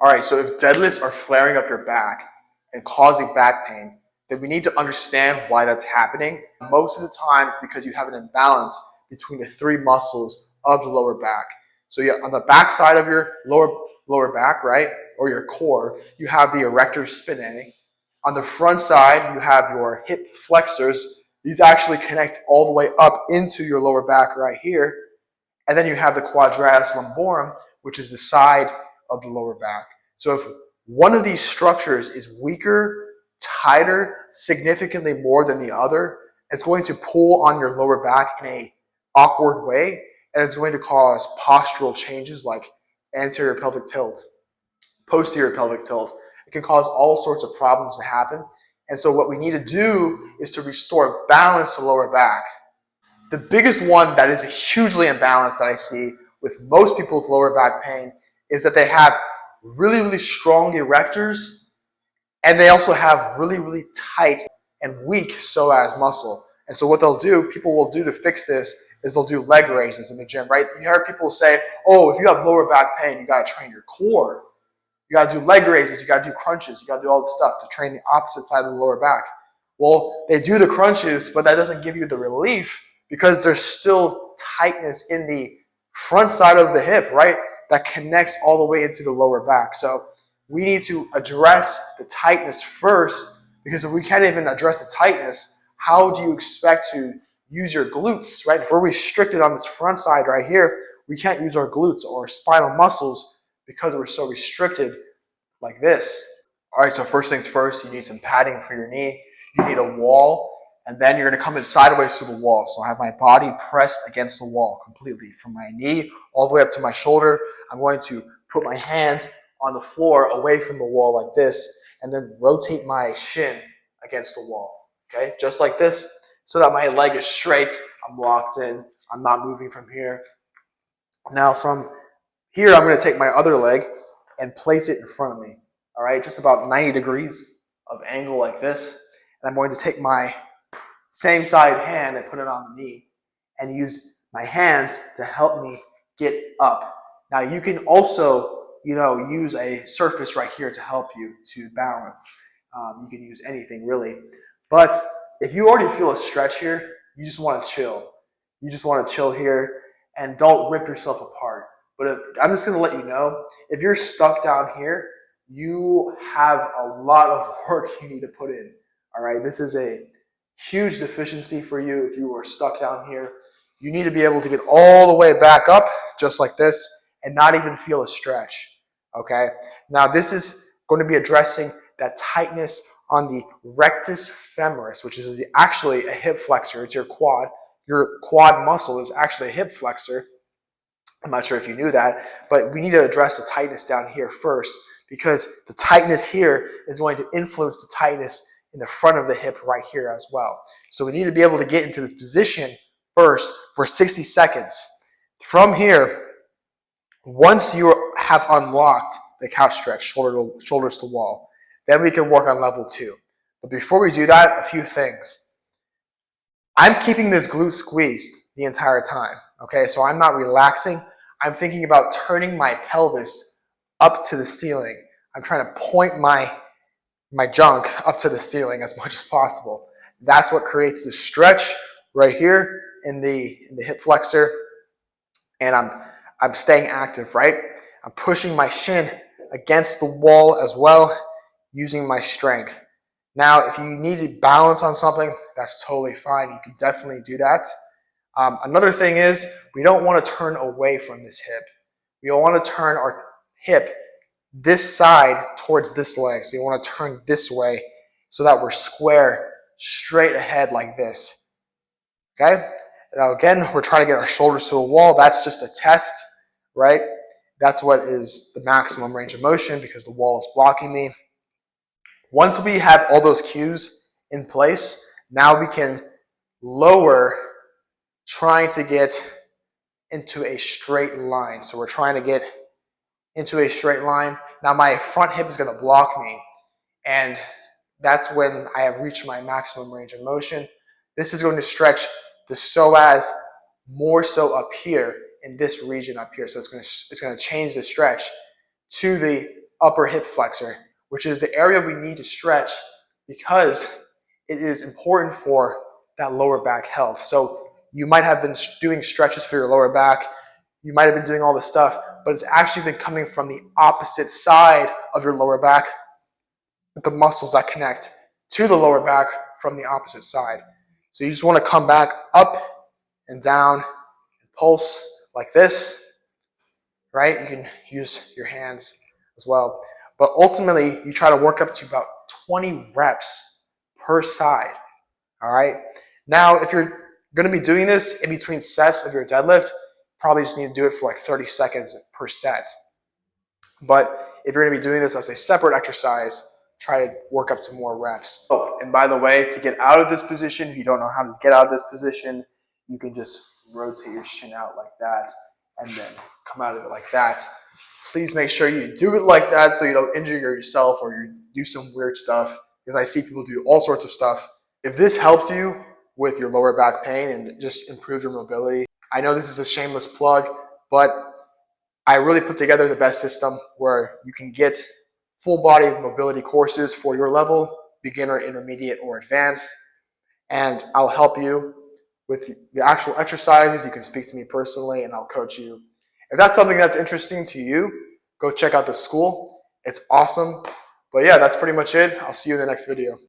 All right, so if deadlifts are flaring up your back and causing back pain, then we need to understand why that's happening. Most of the time, it's because you have an imbalance between the three muscles of the lower back. So on the back side of your lower back, right, or your core, you have the erector spinae. On the front side, you have your hip flexors. These actually connect all the way up into your lower back right here. And then you have the quadratus lumborum, which is the side of the lower back. So if one of these structures is weaker, tighter, significantly more than the other, it's going to pull on your lower back in a awkward way, and it's going to cause postural changes like anterior pelvic tilt, posterior pelvic tilt. It can cause all sorts of problems to happen. And so what we need to do is to restore balance to the lower back. The biggest one that is hugely imbalanced that I see with most people with lower back pain is that they have really, really strong erectors, and they also have really, really tight and weak psoas muscle. And so what people will do to fix this is they'll do leg raises in the gym, right? You heard people say, oh, if you have lower back pain, you got to train your core. You got to do leg raises, you got to do crunches, you got to do all this stuff to train the opposite side of the lower back. Well, they do the crunches, but that doesn't give you the relief because there's still tightness in the front side of the hip, right? That connects all the way into the lower back. So we need to address the tightness first, because if we can't even address the tightness, how do you expect to use your glutes, right? If we're restricted on this front side right here, we can't use our glutes or spinal muscles because we're so restricted like this. All right, so first things first, you need some padding for your knee. You need a wall, and then you're going to come in sideways to the wall. So I have my body pressed against the wall completely from my knee all the way up to my shoulder. I'm going to put my hands on the floor away from the wall like this, and then rotate my shin against the wall, okay? Just like this, so that my leg is straight, I'm locked in, I'm not moving from here. Now from here, I'm going to take my other leg and place it in front of me, all right? Just about 90 degrees of angle like this. And I'm going to take my same side hand and put it on the knee and use my hands to help me get up. Now you can also, use a surface right here to help you to balance. You can use anything really. But if you already feel a stretch here, you just want to chill. You just want to chill here and don't rip yourself apart. But I'm just going to let you know, if you're stuck down here, you have a lot of work you need to put in. All right, this is a huge deficiency for you if you are stuck down here. You need to be able to get all the way back up, just like this, and not even feel a stretch, okay? Now, this is going to be addressing that tightness on the rectus femoris, which is actually a hip flexor. It's your quad. Your quad muscle is actually a hip flexor. I'm not sure if you knew that, but we need to address the tightness down here first, because the tightness here is going to influence the tightness in the front of the hip right here as well. So we need to be able to get into this position first for 60 seconds. From here, once you have unlocked the couch stretch, shoulders to wall, then we can work on level 2. But before we do that, a few things. I'm keeping this glute squeezed the entire time, okay? So I'm not relaxing. I'm thinking about turning my pelvis up to the ceiling. I'm trying to point my junk up to the ceiling as much as possible. That's what creates the stretch right here in the hip flexor. And I'm staying active, right? I'm pushing my shin against the wall as well, using my strength. Now, if you need balance on something, that's totally fine. You can definitely do that. Another thing is, we don't want to turn away from this hip. We want to turn our hip this side towards this leg. So you want to turn this way so that we're square, straight ahead like this. Okay? Now again, we're trying to get our shoulders to the wall. That's just a test, right? That's what is the maximum range of motion because the wall is blocking me. Once we have all those cues in place, now we can lower, trying to get into a straight line. So we're trying to get into a straight line. Now my front hip is going to block me, and that's when I have reached my maximum range of motion. This is going to stretch the psoas more so up here in this region up here. So it's going to change the stretch to the upper hip flexor, which is the area we need to stretch because it is important for that lower back health. So you might have been doing stretches for your lower back. You might have been doing all this stuff, but it's actually been coming from the opposite side of your lower back, with the muscles that connect to the lower back from the opposite side. So you just want to come back up and down and pulse like this, right? You can use your hands as well. But ultimately, you try to work up to about 20 reps per side, all right? Now, if you're going to be doing this in between sets of your deadlift, probably just need to do it for like 30 seconds per set. But if you're going to be doing this as a separate exercise, try to work up to more reps. Oh, and by the way, to get out of this position, if you don't know how to get out of this position, you can just rotate your shin out like that and then come out of it like that. Please make sure you do it like that so you don't injure yourself or you do some weird stuff, because I see people do all sorts of stuff. If this helped you with your lower back pain and just improve your mobility, I know this is a shameless plug, but I really put together the best system where you can get full body mobility courses for your level, beginner, intermediate, or advanced. And I'll help you with the actual exercises. You can speak to me personally and I'll coach you. If that's something that's interesting to you, go check out the Skool. It's awesome. But yeah, that's pretty much it. I'll see you in the next video.